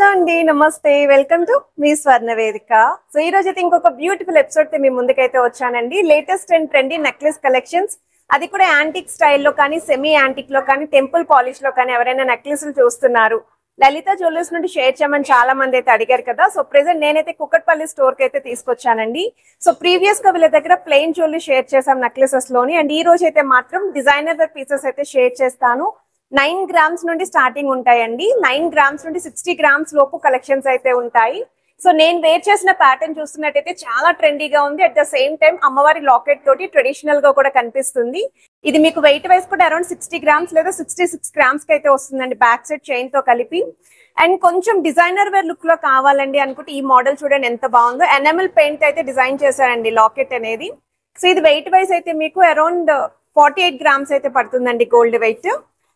Hello అండి, నమస్తే. Welcome to me స్వర్ణ వేదిక. సో ఈ రోజు అయితే ఇంకొక బ్యూటిఫుల్ ఎపిసోడ్ తో మీ ముందుకైతే వచ్చానండి. Latest and trendy necklace collections, అది కూడా యాంటిక్ స్టైల్లో కానీ సెమీ యాంటిక్ లో కానీ టెంపుల్ పాలిష్ లో కానీ ఎవరైనా నెక్లెస్లు చూస్తున్నారు, లలిత జ్యువెలర్స్ నుండి షేర్ చేయమని చాలా మంది అయితే అడిగారు కదా. సో ప్రెసెంట్ నేనైతే కుక్కట్పల్లి స్టోర్ కి అయితే తీసుకొచ్చానండి. సో ప్రీవియస్ గా వీళ్ళ దగ్గర ప్లెయిన్ జ్యువెలరీ షేర్ చేసాం నెక్లెసెస్ లోని, అండ్ ఈ రోజు అయితే మాత్రం డిజైనర్ వేర్ పీసెస్ అయితే షేర్ చేస్తాను. 9 గ్రామ్స్ నుండి స్టార్టింగ్ ఉంటాయండి. 9 గ్రామ్స్ నుండి 60 గ్రామ్స్ లోపు కలెక్షన్స్ అయితే ఉంటాయి. సో నేను వేర్ చేసిన ప్యాటర్న్ చూస్తున్నట్టయితే చాలా ట్రెండీగా ఉంది. అట్ ద సేమ్ టైం అమ్మవారి లాకెట్ తోటి ట్రెడిషనల్ గా కూడా కనిపిస్తుంది. ఇది మీకు వెయిట్ వైస్ కూడా అరౌండ్ 60 గ్రామ్స్ లేదా 66 గ్రామ్స్ కి అయితే వస్తుందండి, బ్యాక్ సైడ్ చైన్ తో కలిపి. అండ్ కొంచెం డిజైనర్ వేర్ లుక్ లో కావాలండి అనుకుంటే ఈ మోడల్ చూడండి ఎంత బాగుందో. ఎనామెల్ పెయింట్ అయితే డిజైన్ చేశారండి లాకెట్ అనేది. సో ఇది వెయిట్ వైస్ అయితే మీకు అరౌండ్ 48 గ్రామ్స్ అయితే పడుతుందండి గోల్డ్ వెయిట్.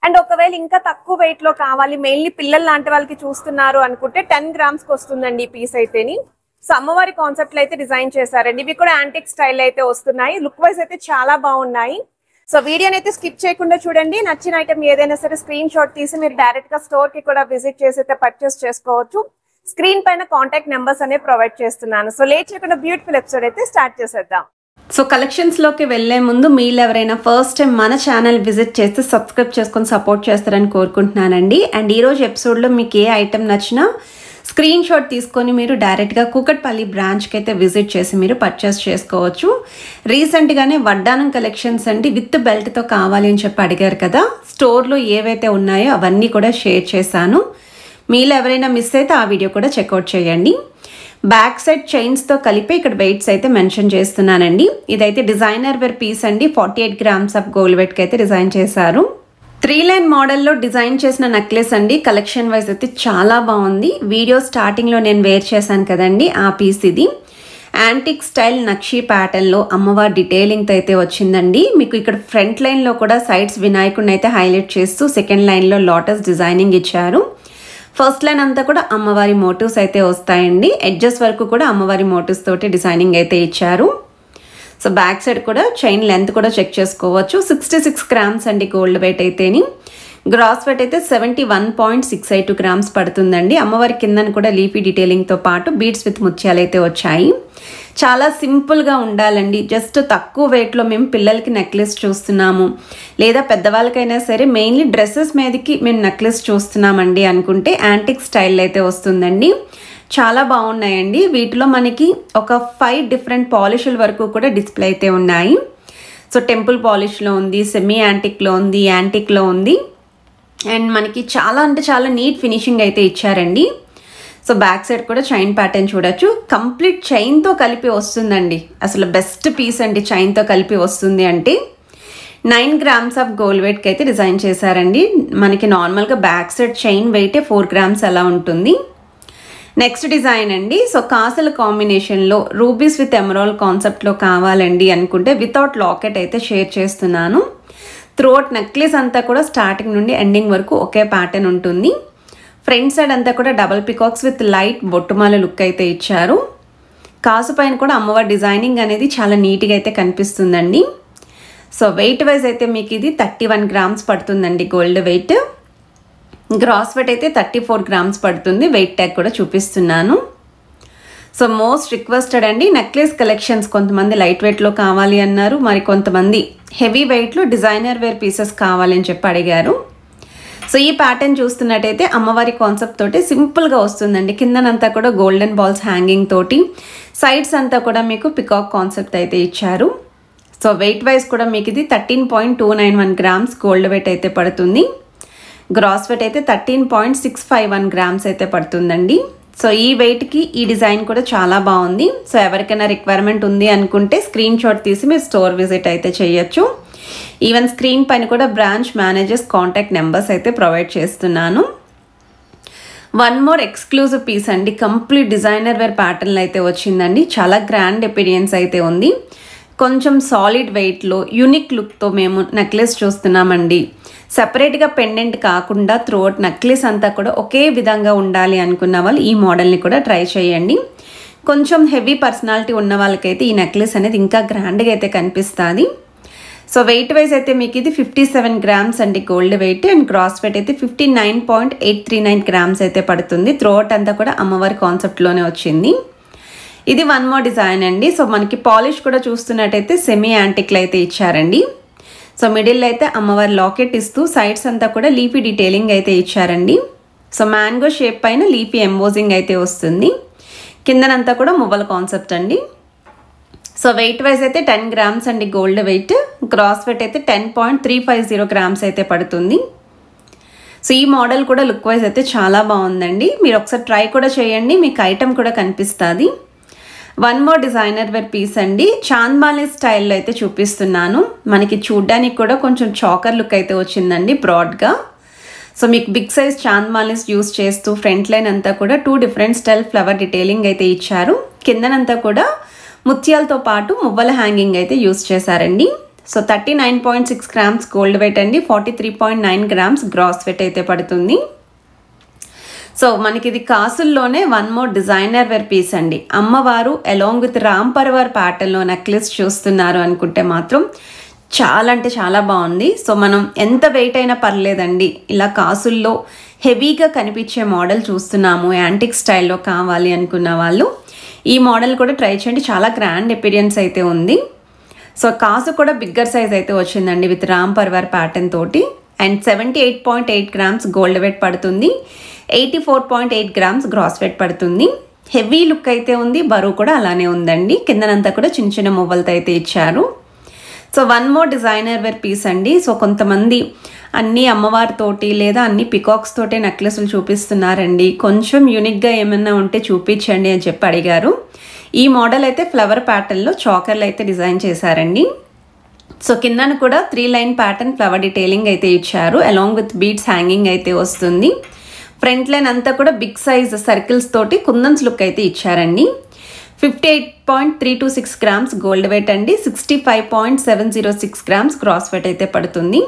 అండ్ ఒకవేళ ఇంకా తక్కువ వెయిట్ లో కావాలి, మెయిన్లీ పిల్లలు లాంటి వాళ్ళకి చూస్తున్నారు అనుకుంటే 10 గ్రామ్స్ కి వస్తుందండి ఈ పీస్ అయితేని. సో అమ్మవారి కాన్సెప్ట్ లో అయితే డిజైన్ చేశారండి. ఇవి కూడా యాంటిక్ స్టైల్ అయితే వస్తున్నాయి. లుక్ వైజ్ అయితే చాలా బాగున్నాయి. సో వీడియోని అయితే స్కిప్ చేయకుండా చూడండి. నచ్చిన ఐటమ్ ఏదైనా సరే స్క్రీన్ షాట్ తీసి మీరు డైరెక్ట్ గా స్టోర్ కి కూడా విజిట్ చేసి అయితే పర్చేస్ చేసుకోవచ్చు. స్క్రీన్ పైన కాంటాక్ట్ నెంబర్స్ అనేవి ప్రొవైడ్ చేస్తున్నాను. సో లేట్ చేయకుండా బ్యూటిఫుల్ ఎపిసోడ్ అయితే స్టార్ట్ చేసేద్దాం. సో కలెక్షన్స్లోకి వెళ్లే ముందు మీరు ఎవరైనా ఫస్ట్ టైం మన ఛానల్ విజిట్ చేస్తే సబ్స్క్రైబ్ చేసుకొని సపోర్ట్ చేస్తారని కోరుకుంటున్నానండి. అండ్ ఈరోజు ఎపిసోడ్లో మీకు ఏ ఐటెం నచ్చినా స్క్రీన్ షాట్ తీసుకొని మీరు డైరెక్ట్గా కూకట్పల్లి బ్రాంచ్కి అయితే విజిట్ చేసి మీరు పర్చేస్ చేసుకోవచ్చు. రీసెంట్గానే వడ్డానం కలెక్షన్స్ అండి విత్ బెల్ట్తో కావాలి అని చెప్పి అడిగారు కదా, స్టోర్లో ఏవైతే ఉన్నాయో అవన్నీ కూడా షేర్ చేశాను. మీరు ఎవరైనా మిస్ అయితే ఆ వీడియో కూడా చెక్అవుట్ చేయండి. బ్యాక్ సైడ్ చైన్స్తో కలిపి ఇక్కడ వెయిట్స్ అయితే మెన్షన్ చేస్తున్నానండి. ఇదైతే డిజైనర్ వేర్ పీస్ అండి. 48 గ్రామ్స్ ఆఫ్ గోల్డ్ వెయిట్కి అయితే డిజైన్ చేశారు. 3 లైన్ మోడల్లో డిజైన్ చేసిన నెక్లెస్ అండి. కలెక్షన్ వైజ్ అయితే చాలా బాగుంది. వీడియో స్టార్టింగ్లో నేను వేర్ చేశాను కదండి ఆ పీస్ ఇది. యాంటిక్ స్టైల్ నక్షీ ప్యాటర్న్లో అమ్మవారి డీటెయిలింగ్తో అయితే వచ్చిందండి. మీకు ఇక్కడ ఫ్రంట్ లైన్లో కూడా సైడ్స్ వినాయకుడిని అయితే హైలైట్ చేస్తూ సెకండ్ లైన్లో లోటస్ డిజైనింగ్ ఇచ్చారు. ఫస్ట్ లైన్ అంతా కూడా అమ్మవారి మోటివ్స్ అయితే వస్తాయండి. ఎడ్జెస్ వరకు కూడా అమ్మవారి మోటివ్స్ తోటి డిజైనింగ్ అయితే ఇచ్చారు. సో బ్యాక్ సైడ్ కూడా చైన్ లెంత్ కూడా చెక్ చేసుకోవచ్చు. 66 గ్రామ్స్ అండి గోల్డ్ వెయిట్ అయితేని. గ్రాస్ వెయిట్ అయితే 71.682 గ్రామ్స్ పడుతుందండి. అమ్మవారి కిందన కూడా లీఫీ డీటెయిలింగ్తో పాటు బీడ్స్ విత్ ముత్యాలు అయితే వచ్చాయి. చాలా సింపుల్గా ఉండాలండి. జస్ట్ తక్కువ వెయిట్లో మేము పిల్లలకి నెక్లెస్ చూస్తున్నాము, లేదా పెద్దవాళ్ళకైనా సరే మెయిన్లీ డ్రెస్సెస్ మీదకి మేము నెక్లెస్ చూస్తున్నామండి అనుకుంటే యాంటిక్ స్టైల్ అయితే వస్తుందండి. చాలా బాగున్నాయండి. వీటిలో మనకి ఒక 5 డిఫరెంట్ పాలిష్ల వరకు కూడా డిస్ప్లే అయితే ఉన్నాయి. సో టెంపుల్ పాలిష్లో ఉంది, సెమీ యాంటిక్లో ఉంది, యాంటిక్లో ఉంది. అండ్ మనకి చాలా అంటే చాలా నీట్ ఫినిషింగ్ అయితే ఇచ్చారండి. సో బ్యాక్ సైడ్ కూడా చైన్ ప్యాటర్న్ చూడొచ్చు. కంప్లీట్ చైన్తో కలిపి వస్తుందండి. అసలు బెస్ట్ పీస్ అండి చైన్తో కలిపి వస్తుంది అంటే. 9 గ్రామ్స్ ఆఫ్ గోల్డ్ వెయిట్కి అయితే డిజైన్ చేశారండి. మనకి నార్మల్గా బ్యాక్ సైడ్ చైన్ వెయిటే 4 గ్రామ్స్ అలా ఉంటుంది. నెక్స్ట్ డిజైన్ అండి. సో కాసుల కాంబినేషన్లో రూబీస్ విత్ ఎమరాల్డ్ కాన్సెప్ట్లో కావాలండి అనుకుంటే వితౌట్ లాకెట్ అయితే షేర్ చేస్తున్నాను. త్రూఅవుట్ నెక్లెస్ అంతా కూడా స్టార్టింగ్ నుండి ఎండింగ్ వరకు ఒకే ప్యాటర్న్ ఉంటుంది. ఫ్రంట్ సైడ్ అంతా కూడా డబల్ పికాక్స్ విత్ లైట్ బొట్టుమాల లుక్ అయితే ఇచ్చారు. కాసు పైన కూడా అమ్మవారి డిజైనింగ్ అనేది చాలా నీట్గా అయితే కనిపిస్తుందండి. సో వెయిట్ వైజ్ అయితే మీకు ఇది 31 గ్రామ్స్ పడుతుందండి గోల్డ్ వెయిట్. గ్రాస్ వెయిట్ అయితే 34 గ్రామ్స్ పడుతుంది. వెయిట్ ట్యాగ్ కూడా చూపిస్తున్నాను. సో మోస్ట్ రిక్వెస్టెడ్ అండి నెక్లెస్ కలెక్షన్స్. కొంతమంది లైట్ వెయిట్లో కావాలి అన్నారు, మరి కొంతమంది హెవీ వెయిట్లో డిజైనర్ వేర్ పీసెస్ కావాలి అని చెప్పి అడిగారు. సో ఈ ప్యాటర్న్ చూస్తున్నట్టయితే అమ్మవారి కాన్సెప్ట్ తోటి సింపుల్గా వస్తుందండి. కిందనంతా కూడా గోల్డెన్ బాల్స్ హ్యాంగింగ్ తోటి, సైడ్స్ అంతా కూడా మీకు పికాక్ కాన్సెప్ట్ అయితే ఇచ్చారు. సో వెయిట్ వైజ్ కూడా మీకు ఇది 13.291 గ్రామ్స్ గోల్డ్ వెయిట్ అయితే పడుతుంది. గ్రాస్ వెయిట్ అయితే 13.651 గ్రామ్స్ అయితే పడుతుందండి. సో ఈ వెయిట్కి ఈ డిజైన్ కూడా చాలా బాగుంది. సో ఎవరికైనా రిక్వైర్మెంట్ ఉంది అనుకుంటే స్క్రీన్ షాట్ తీసి మీరు స్టోర్ విజిట్ అయితే చేయొచ్చు. ఈవెన్ స్క్రీన్ పైన కూడా బ్రాంచ్ మేనేజర్స్ కాంటాక్ట్ నెంబర్స్ అయితే ప్రొవైడ్ చేస్తున్నాను. 1 మోర్ ఎక్స్క్లూజివ్ పీస్ అండి. కంప్లీట్ డిజైనర్ వేర్ ప్యాటర్న్లో అయితే వచ్చిందండి. చాలా గ్రాండ్ అపీరియన్స్ అయితే ఉంది. కొంచెం సాలిడ్ వెయిట్లో యూనిక్ లుక్తో మేము నెక్లెస్ చూస్తున్నామండి. సెపరేట్గా పెండెంట్ కాకుండా త్రూఅవుట్ నెక్లెస్ అంతా కూడా ఒకే విధంగా ఉండాలి అనుకున్న వాళ్ళు ఈ మోడల్ని కూడా ట్రై చేయండి. కొంచెం హెవీ పర్సనాలిటీ ఉన్న వాళ్ళకైతే ఈ నెక్లెస్ అనేది ఇంకా గ్రాండ్గా అయితే కనిపిస్తుంది. సో వెయిట్ వైజ్ అయితే మీకు ఇది 57 గ్రామ్స్ అండి gold weight, and gross weight అయితే 59.839 గ్రామ్స్ అయితే పడుతుంది. త్రోట్ అంతా కూడా అమ్మవారి కాన్సెప్ట్లోనే వచ్చింది. ఇది వన్ మోర్ డిజైన్ అండి. సో మనకి పాలిష్ కూడా చూస్తున్నట్టయితే సెమీ యాంటిక్లు అయితే ఇచ్చారండి. సో మిడిల్ అయితే అమ్మవారి లాకెట్ ఇస్తూ సైడ్స్ అంతా కూడా లీఫీ డీటెయిలింగ్ అయితే ఇచ్చారండి. సో మ్యాంగో షేప్ పైన లీఫీ ఎంబోజింగ్ అయితే వస్తుంది. కిందనంతా కూడా మువ్వల కాన్సెప్ట్ అండి. సో వెయిట్ వైజ్ అయితే 10 గ్రామ్స్ అండి గోల్డ్ వెయిట్, గ్రాస్ వెయిట్ అయితే 10.350 గ్రామ్స్ అయితే పడుతుంది. సో ఈ మోడల్ కూడా లుక్ వైజ్ అయితే చాలా బాగుందండి. మీరు ఒకసారి ట్రై కూడా చేయండి, మీకు ఐటమ్ కూడా కనిపిస్తుంది. One more designer wear piece అండి. చాంద్బాలి స్టైల్లో అయితే చూపిస్తున్నాను. మనకి చూడ్డానికి కూడా కొంచెం చాకర్ లుక్ అయితే వచ్చిందండి బ్రాడ్గా. సో మీకు బిగ్ సైజ్ చాంద్బాలిస్ యూస్ చేస్తూ ఫ్రంట్ లైన్ అంతా కూడా 2 డిఫరెంట్ స్టైల్ ఫ్లవర్ డీటెయిలింగ్ అయితే ఇచ్చారు. కిందనంతా కూడా ముత్యాలతో పాటు మువ్వల హ్యాంగింగ్ అయితే యూస్ చేశారండి. సో 39.6 గ్రామ్స్ గోల్డ్ వెయిట్ అండి, 43.9 గ్రామ్స్ గ్రాస్ వెయిట్ అయితే పడుతుంది. సో మనకి ఇది కాసుల్లోనే one more designer wear piece అండి. అమ్మవారు అలాంగ్ విత్ రామ్ పర్వార్ ప్యాటర్న్లో నెక్లెస్ చూస్తున్నారు అనుకుంటే మాత్రం చాలా అంటే చాలా బాగుంది. సో మనం ఎంత వెయిట్ అయినా పర్లేదండి, ఇలా కాసుల్లో హెవీగా కనిపించే మోడల్ చూస్తున్నాము, యాంటిక్ స్టైల్లో కావాలి అనుకున్న వాళ్ళు ఈ మోడల్ కూడా ట్రై చేయండి. చాలా గ్రాండ్ అపిరియన్స్ అయితే ఉంది. సో కాసు కూడా బిగ్గర్ సైజ్ అయితే వచ్చిందండి విత్ రామ్ పర్వార్ ప్యాటర్న్ తోటి, అండ్ 78.8 గ్రామ్స్ గోల్డ్ వెయిట్ పడుతుంది, 84.8 గ్రామ్స్ గ్రాస్ వెయిట్ పడుతుంది. హెవీ లుక్ అయితే ఉంది, బరువు కూడా అలానే ఉందండి. కిందనంతా కూడా చిన్న చిన్న మువ్వలతో అయితే ఇచ్చారు. So one more designer wear piece అండి. సో కొంతమంది అన్ని అమ్మవారితోటి లేదా అన్ని పికాక్స్ తోటే నెక్లెస్లు చూపిస్తున్నారండి, కొంచెం యూనిక్గా ఏమైనా ఉంటే చూపించండి అని చెప్పి అడిగారు. ఈ మోడల్ అయితే ఫ్లవర్ ప్యాటర్న్లో చాకర్లు అయితే డిజైన్ చేశారండి. సో కిందను కూడా 3 లైన్ ప్యాటర్న్ ఫ్లవర్ డీటెయిలింగ్ అయితే ఇచ్చారు, అలాంగ్ విత్ బీడ్స్ హ్యాంగింగ్ అయితే వస్తుంది. ఫ్రంట్ లైన్ అంతా కూడా బిగ్ సైజ్ సర్కిల్స్ తోటి కుందన్స్ లుక్ అయితే ఇచ్చారండి. 58.326 గ్రామ్స్ గోల్డ్ వెయిట్ అండి, 65.706 గ్రామ్స్ గ్రాస్ వెయిట్ అయితే పడుతుంది.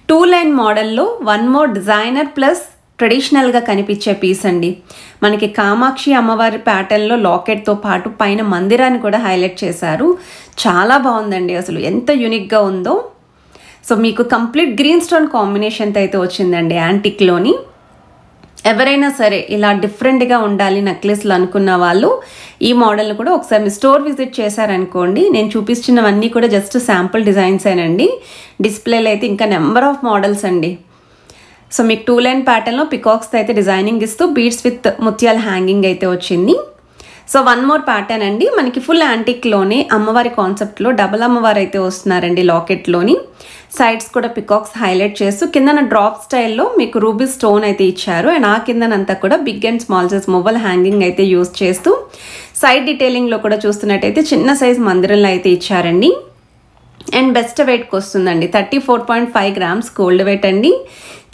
2 లైన్ మోడల్లో వన్ మోర్ డిజైనర్ ప్లస్ ట్రెడిషనల్గా కనిపించే పీస్ అండి. మనకి కామాక్షి అమ్మవారి ప్యాటర్న్లో లాకెట్తో పాటు పైన మందిరాన్ని కూడా హైలైట్ చేశారు. చాలా బాగుందండి, అసలు ఎంత యూనిక్గా ఉందో. సో మీకు కంప్లీట్ గ్రీన్ స్టోన్ కాంబినేషన్తో అయితే వచ్చిందండి యాంటిక్లోని. ఎవరైనా సరే ఇలా డిఫరెంట్గా ఉండాలి నెక్లెస్లు అనుకున్న వాళ్ళు ఈ మోడల్ని కూడా ఒకసారి మీ స్టోర్ విజిట్ చేశారనుకోండి. నేను చూపిస్తున్నవన్నీ కూడా జస్ట్ శాంపుల్ డిజైన్సేనండి. డిస్ప్లేలో అయితే ఇంకా నెంబర్ ఆఫ్ మోడల్స్ అండి. సో మీకు 2 లైన్ ప్యాటర్న్లో పికాక్స్తో అయితే డిజైనింగ్ ఇస్తూ బీడ్స్ విత్ ముత్యాల హ్యాంగింగ్ అయితే వచ్చింది. సో వన్ మోర్ ప్యాటర్న్ అండి. మనకి ఫుల్ యాంటిక్లోనే అమ్మవారి కాన్సెప్ట్లో డబల్ అమ్మవారు అయితే వస్తున్నారండి లాకెట్లోని. సైడ్స్ కూడా పికాక్స్ హైలైట్ చేస్తూ కిందన డ్రాప్ స్టైల్లో మీకు రూబీ స్టోన్ అయితే ఇచ్చారు, అండ్ ఆ కిందనంతా కూడా బిగ్ అండ్ స్మాల్ సైజ్ మువ్వల హ్యాంగింగ్ అయితే యూస్ చేస్తూ సైడ్ డీటెయిలింగ్లో కూడా చూస్తున్నట్టయితే చిన్న సైజ్ మందిరంలో అయితే ఇచ్చారండి. అండ్ బెస్ట్ వెయిట్కి వస్తుందండి, 34.5 గ్రామ్స్ గోల్డ్ వెయిట్ అండి,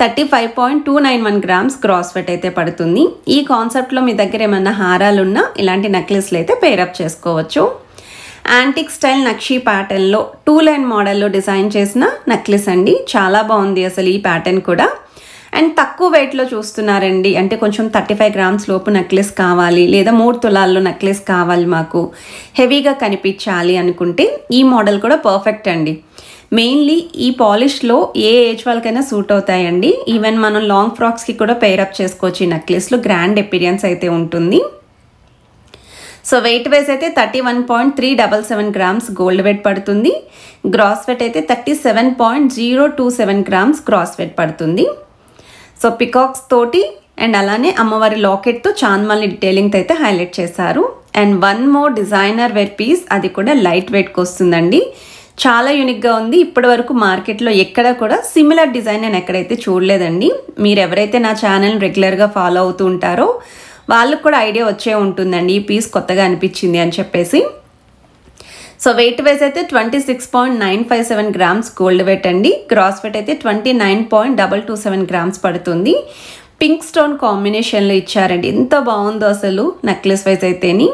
35.291 గ్రామ్స్ గ్రాస్ వెయిట్ అయితే పడుతుంది. ఈ కాన్సెప్ట్లో మీ దగ్గర ఏమన్నా హారాలున్నా ఇలాంటి నెక్లెస్లు అయితే పేరప్ చేసుకోవచ్చు. యాంటిక్ స్టైల్ నక్షీ ప్యాటర్న్లో 2 లైన్ మోడల్లో డిజైన్ చేసిన నెక్లెస్ అండి. చాలా బాగుంది అసలు ఈ ప్యాటర్న్ కూడా, అండ్ తక్కువ వెయిట్లో చూస్తున్నారండి. అంటే కొంచెం 35 గ్రామ్స్ లోపు నెక్లెస్ కావాలి లేదా 3 తులాల్లో నెక్లెస్ కావాలి మాకు, హెవీగా కనిపించాలి అనుకుంటే ఈ మోడల్ కూడా పర్ఫెక్ట్ అండి. మెయిన్లీ ఈ పాలిష్లో ఏ ఏజ్ వాళ్ళకైనా సూట్ అవుతాయండి. ఈవెన్ మనం లాంగ్ ఫ్రాక్స్కి కూడా పేరప్ చేసుకోవచ్చు. ఈ నెక్లెస్లో గ్రాండ్ అపిరియన్స్ అయితే ఉంటుంది. సో వెయిట్ వైజ్ అయితే 31.377 గ్రామ్స్ గోల్డ్ వెయిట్ పడుతుంది, గ్రాస్ వెయిట్ అయితే 37.027 గ్రామ్స్ గ్రాస్ వెయిట్ పడుతుంది. సో పికాక్స్ తోటి అండ్ అలానే అమ్మవారి లాకెట్తో చాంద్మాలి డీటెయిలింగ్ అయితే హైలైట్ చేశారు. And one more designer wear piece, అది కూడా లైట్ వెయిట్కి వస్తుందండి. చాలా యూనిక్గా ఉంది. ఇప్పటి వరకు మార్కెట్లో ఎక్కడ కూడా సిమిలర్ డిజైన్ నేను ఎక్కడైతే చూడలేదండి. మీరు ఎవరైతే నా ఛానల్ రెగ్యులర్గా ఫాలో అవుతూ ఉంటారో వాళ్ళకు కూడా ఐడియా వచ్చే ఉంటుందండి ఈ పీస్ కొత్తగా అనిపించింది అని చెప్పేసి. సో వెయిట్ వైజ్ అయితే 26.957 గ్రామ్స్ గోల్డ్ వెయిట్ అండి, గ్రాస్ వెయిట్ అయితే 29.227 గ్రామ్స్ పడుతుంది. పింక్ స్టోన్ కాంబినేషన్లో ఇచ్చారండి, ఎంత బాగుందో అసలు నెక్లెస్ వైజ్ అయితేని.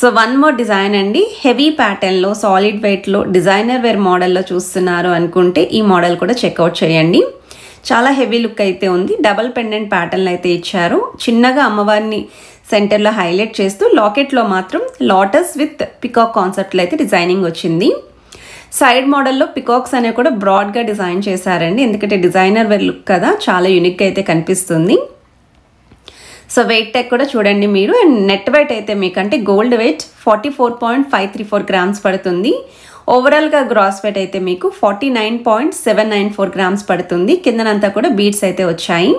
సో వన్ మోర్ డిజైన్ అండి, హెవీ ప్యాటర్న్లో సాలిడ్ వెయిట్లో డిజైనర్ వేర్ మోడల్లో చూస్తున్నారు అనుకుంటే ఈ మోడల్ కూడా చెక్అవుట్ చేయండి. చాలా హెవీ లుక్ అయితే ఉంది. డబల్ పెండెంట్ ప్యాటర్న్ అయితే ఇచ్చారు. చిన్నగా అమ్మవారిని సెంటర్లో హైలైట్ చేస్తూ లాకెట్లో మాత్రం లోటస్ విత్ పికాక్ కాన్సెప్ట్లో అయితే డిజైనింగ్ వచ్చింది. సైడ్ మోడల్లో పికాక్స్ అనేవి కూడా బ్రాడ్గా డిజైన్ చేశారండి, ఎందుకంటే డిజైనర్ వేర్ లుక్ కదా, చాలా యూనిక్గా అయితే కనిపిస్తుంది. సో వెయిట్ టెక్ కూడా చూడండి మీరు. అండ్ నెట్ వెయిట్ అయితే మీకు అంటే గోల్డ్ వెయిట్ 44.534 గ్రామ్స్ పడుతుంది. ఓవరాల్గా గ్రాస్ వెయిట్ అయితే మీకు 49.794 గ్రామ్స్ పడుతుంది. కిందనంతా కూడా బీడ్స్ అయితే వచ్చాయి.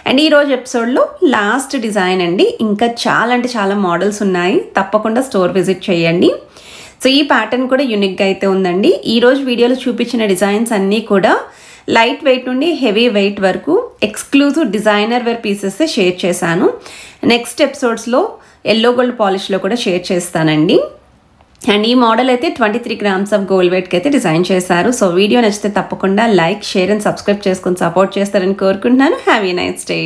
అండ్ ఈరోజు ఎపిసోడ్లో లాస్ట్ డిజైన్ అండి. ఇంకా చాలా అంటే చాలా మోడల్స్ ఉన్నాయి, తప్పకుండా స్టోర్ విజిట్ చేయండి. సో ఈ ప్యాటర్న్ కూడా యూనిక్గా అయితే ఉందండి. ఈరోజు వీడియోలో చూపించిన డిజైన్స్ అన్నీ కూడా లైట్ వెయిట్ నుండి హెవీ వెయిట్ వరకు exclusive designer wear pieces share చేశాను. నెక్స్ట్ ఎపిసోడ్స్లో ఎల్లో గోల్డ్ పాలిష్లో కూడా షేర్ చేస్తానండి. అండ్ ఈ మోడల్ అయితే 23 గ్రామ్స్ ఆఫ్ గోల్డ్ వెయిట్కి అయితే డిజైన్ చేశారు. సో వీడియో నచ్చితే తప్పకుండా లైక్, షేర్ అండ్ సబ్స్క్రైబ్ చేసుకొని సపోర్ట్ చేస్తారని కోరుకుంటున్నాను. Have a nice day.